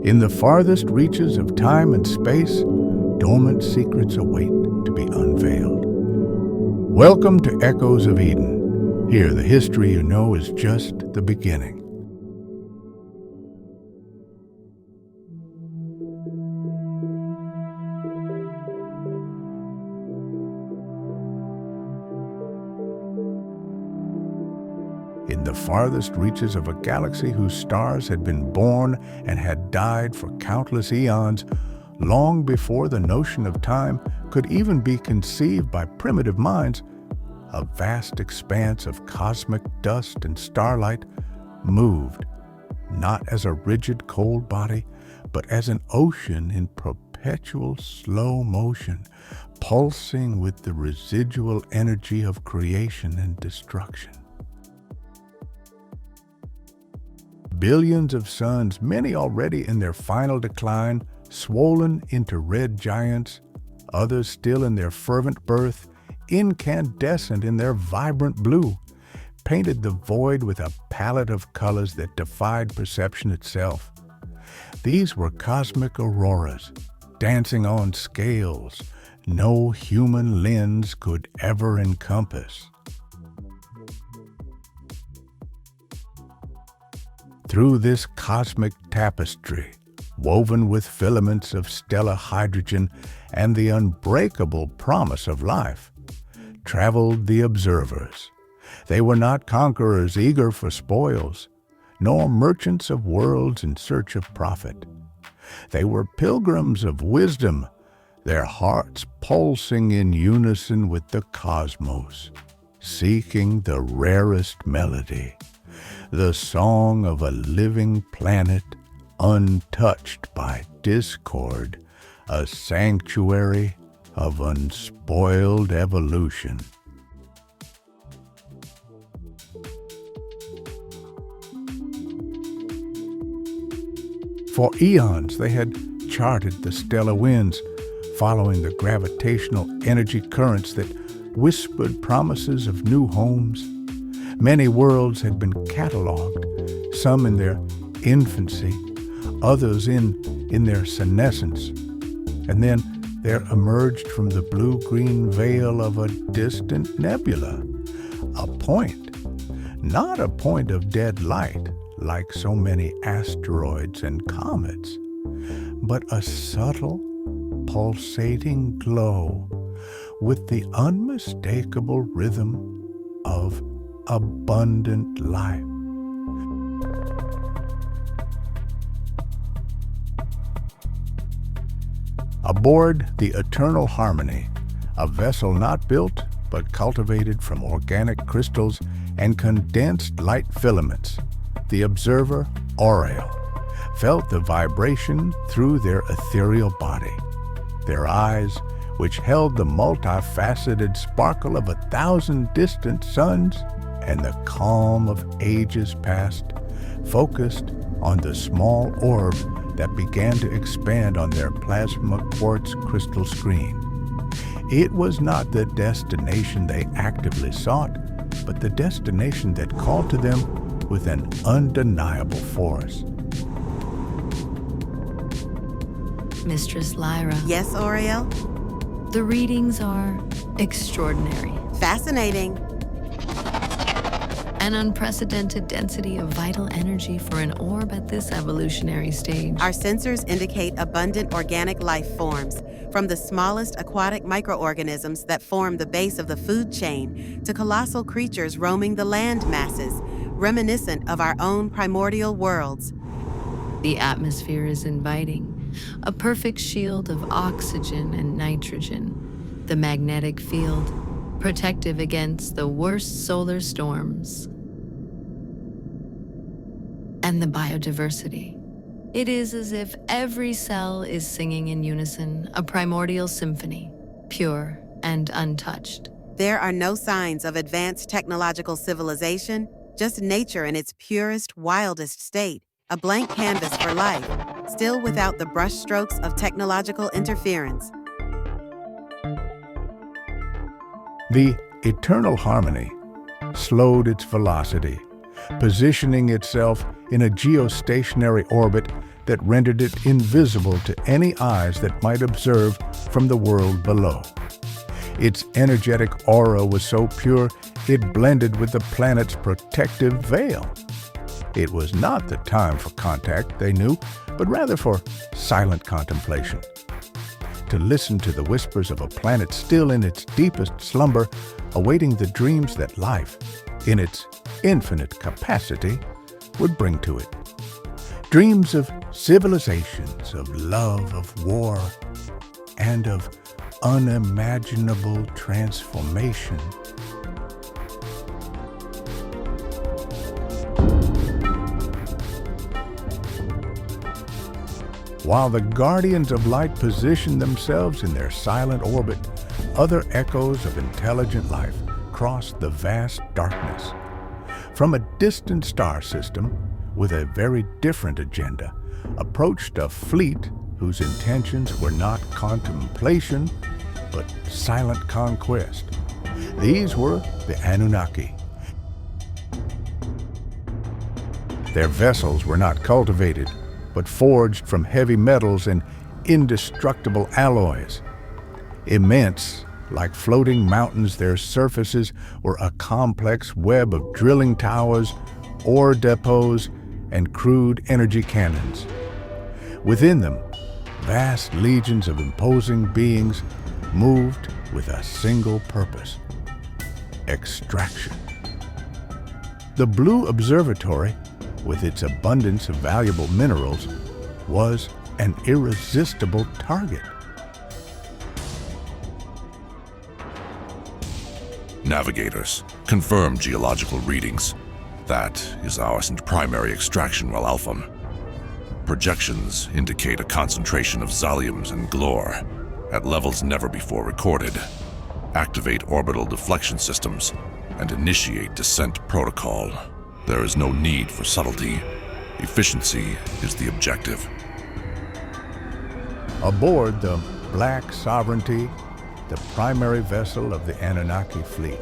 In the farthest reaches of time and space, dormant secrets await to be unveiled. Welcome to Echoes of Eden. Here, the history you know is just the beginning. In the farthest reaches of a galaxy whose stars had been born and had died for countless eons, long before the notion of time could even be conceived by primitive minds, a vast expanse of cosmic dust and starlight moved, not as a rigid cold body, but as an ocean in perpetual slow motion, pulsing with the residual energy of creation and destruction. Billions of suns, many already in their final decline, swollen into red giants, others still in their fervent birth, incandescent in their vibrant blue, painted the void with a palette of colors that defied perception itself. These were cosmic auroras, dancing on scales no human lens could ever encompass. Through this cosmic tapestry, woven with filaments of stellar hydrogen and the unbreakable promise of life, traveled the observers. They were not conquerors eager for spoils, nor merchants of worlds in search of profit. They were pilgrims of wisdom, their hearts pulsing in unison with the cosmos, seeking the rarest melody, the song of a living planet untouched by discord, a sanctuary of unspoiled evolution. For eons they had charted the stellar winds, following the gravitational energy currents that whispered promises of new homes. Many worlds had been catalogued, some in their infancy, others in their senescence. And then there emerged from the blue-green veil of a distant nebula a point, not a point of dead light like so many asteroids and comets, but a subtle, pulsating glow with the unmistakable rhythm of abundant life. Aboard the Eternal Harmony, a vessel not built but cultivated from organic crystals and condensed light filaments, the observer, Oriel, felt the vibration through their ethereal body. Their eyes, which held the multifaceted sparkle of 1,000 distant suns and the calm of ages past, focused on the small orb that began to expand on their plasma quartz crystal screen. It was not the destination they actively sought, but the destination that called to them with an undeniable force. Mistress Lyra. Yes, Oriel? The readings are extraordinary. Fascinating. An unprecedented density of vital energy for an orb at this evolutionary stage. Our sensors indicate abundant organic life forms, from the smallest aquatic microorganisms that form the base of the food chain to colossal creatures roaming the land masses, reminiscent of our own primordial worlds. The atmosphere is inviting, a perfect shield of oxygen and nitrogen. The magnetic field, protective against the worst solar storms. And the biodiversity. It is as if every cell is singing in unison, a primordial symphony, pure and untouched. There are no signs of advanced technological civilization, just nature in its purest, wildest state, a blank canvas for life, still without the brushstrokes of technological interference. The Eternal Harmony slowed its velocity, positioning itself in a geostationary orbit that rendered it invisible to any eyes that might observe from the world below. Its energetic aura was so pure it blended with the planet's protective veil. It was not the time for contact, they knew, but rather for silent contemplation. To listen to the whispers of a planet still in its deepest slumber, awaiting the dreams that life, in its infinite capacity, would bring to it. Dreams of civilizations, of love, of war, and of unimaginable transformation. While the guardians of light positioned themselves in their silent orbit, other echoes of intelligent life crossed the vast darkness. From a distant star system, with a very different agenda, approached a fleet whose intentions were not contemplation, but silent conquest. These were the Annunaki. Their vessels were not cultivated, but forged from heavy metals and indestructible alloys. Immense, like floating mountains, their surfaces were a complex web of drilling towers, ore depots, and crude energy cannons. Within them, vast legions of imposing beings moved with a single purpose: extraction. The Blue Observatory, with its abundance of valuable minerals, was an irresistible target. Navigators, confirm geological readings. That is our primary extraction well alpha. Projections indicate a concentration of zaliums and glor at levels never before recorded. Activate orbital deflection systems and initiate descent protocol. There is no need for subtlety. Efficiency is the objective. Aboard the Black Sovereignty, the primary vessel of the Annunaki fleet,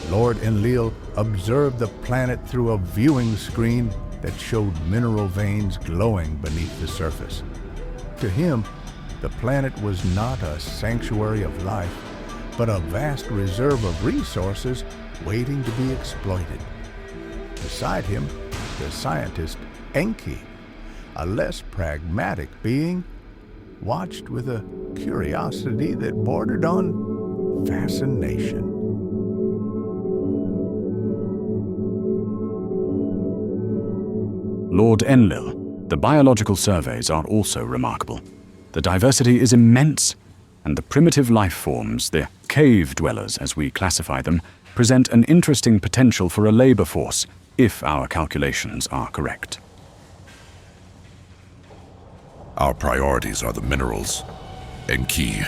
Lord Enlil observed the planet through a viewing screen that showed mineral veins glowing beneath the surface. To him, the planet was not a sanctuary of life, but a vast reserve of resources waiting to be exploited. Beside him, the scientist Enki, a less pragmatic being, watched with a curiosity that bordered on fascination. Lord Enlil, the biological surveys are also remarkable. The diversity is immense, and the primitive life forms, the cave dwellers as we classify them, present an interesting potential for a labor force, if our calculations are correct. Our priorities are the minerals and key.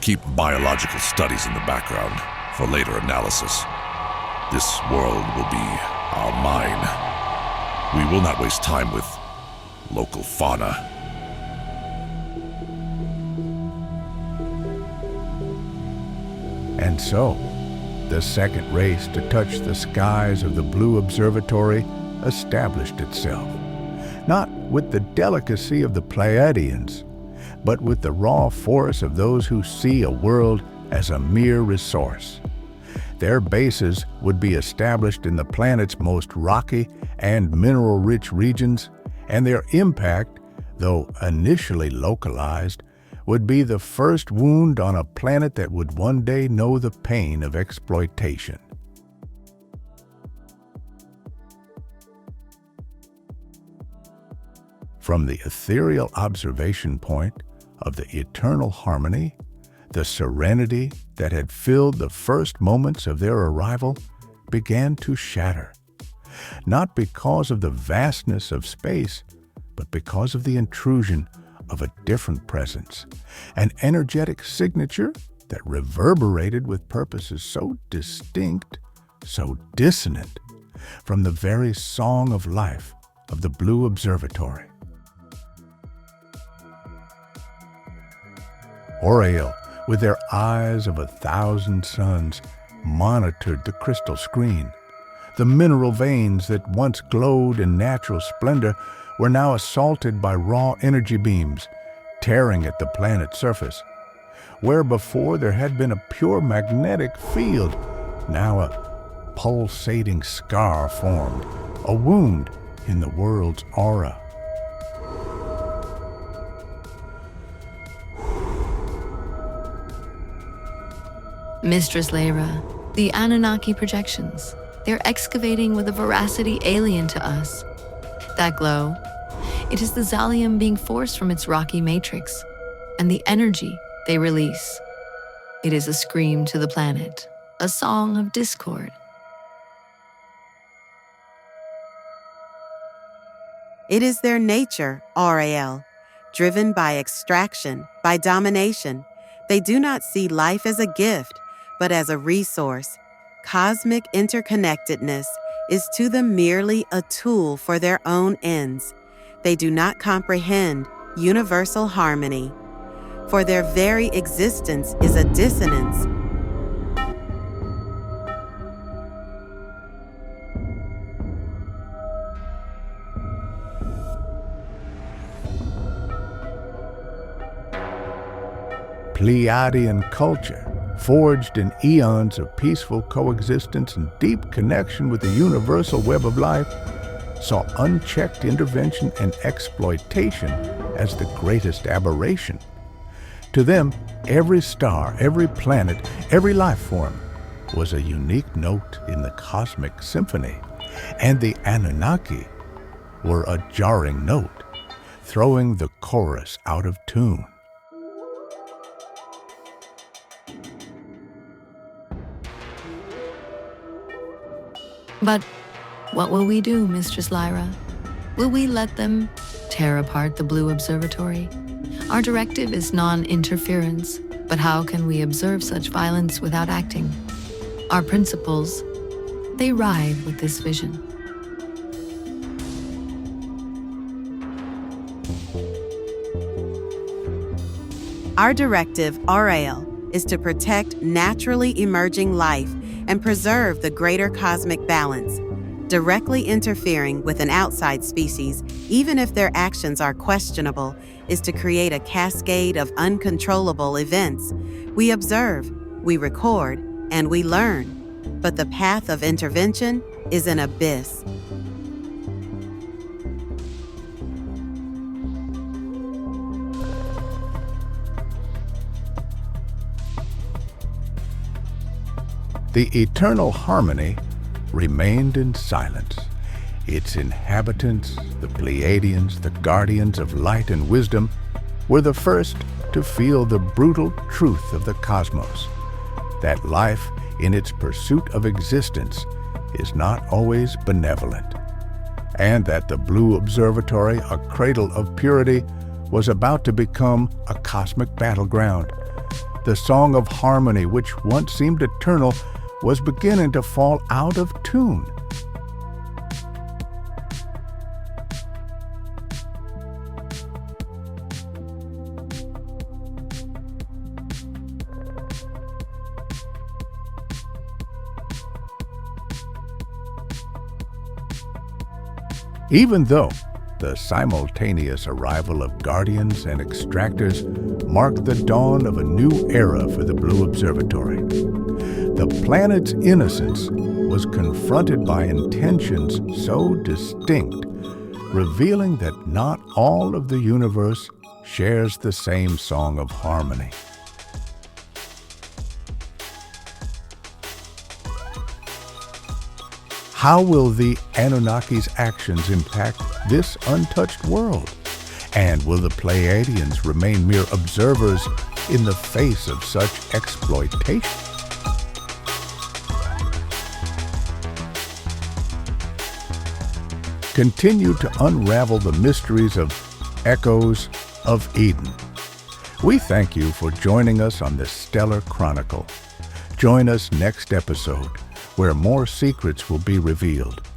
Keep biological studies in the background for later analysis. This world will be our mine. We will not waste time with local fauna. And so, the second race to touch the skies of the Blue Observatory established itself, not with the delicacy of the Pleiadians, but with the raw force of those who see a world as a mere resource. Their bases would be established in the planet's most rocky and mineral-rich regions, and their impact, though initially localized, would be the first wound on a planet that would one day know the pain of exploitation. From the ethereal observation point of the eternal harmony, the serenity that had filled the first moments of their arrival began to shatter, not because of the vastness of space, but because of the intrusion of a different presence, an energetic signature that reverberated with purposes so distinct, so dissonant, from the very song of life of the Blue Observatory. Oriel, with their eyes of 1,000 suns, monitored the crystal screen. The mineral veins that once glowed in natural splendor were now assaulted by raw energy beams, tearing at the planet's surface. Where before there had been a pure magnetic field, now a pulsating scar formed, a wound in the world's aura. Mistress Lyra, the Annunaki projections. They're excavating with a veracity alien to us. That glow, it is the Zalium being forced from its rocky matrix, and the energy they release. It is a scream to the planet, a song of discord. It is their nature, Aurael, driven by extraction, by domination. They do not see life as a gift, but as a resource. Cosmic interconnectedness is to them merely a tool for their own ends. They do not comprehend universal harmony, for their very existence is a dissonance. Pleiadian culture, forged in eons of peaceful coexistence and deep connection with the universal web of life, saw unchecked intervention and exploitation as the greatest aberration. To them, every star, every planet, every life form was a unique note in the cosmic symphony, and the Annunaki were a jarring note, throwing the chorus out of tune. But what will we do, Mistress Lyra? Will we let them tear apart the Blue Observatory? Our directive is non-interference, but how can we observe such violence without acting? Our principles, they ride with this vision. Our directive, Aurael, is to protect naturally emerging life and preserve the greater cosmic balance. Directly interfering with an outside species, even if their actions are questionable, is to create a cascade of uncontrollable events. We observe, we record, and we learn. But the path of intervention is an abyss. The eternal harmony remained in silence. Its inhabitants, the Pleiadians, the guardians of light and wisdom, were the first to feel the brutal truth of the cosmos, that life in its pursuit of existence is not always benevolent, and that the Blue Observatory, a cradle of purity, was about to become a cosmic battleground. The song of harmony, which once seemed eternal, was beginning to fall out of tune. Even though the simultaneous arrival of guardians and extractors marked the dawn of a new era for the Blue Observatory, the planet's innocence was confronted by intentions so distinct, revealing that not all of the universe shares the same song of harmony. How will the Annunnaki's actions impact this untouched world? And will the Pleiadians remain mere observers in the face of such exploitation? Continue to unravel the mysteries of Echoes of Eden. We thank you for joining us on this stellar chronicle. Join us next episode, where more secrets will be revealed.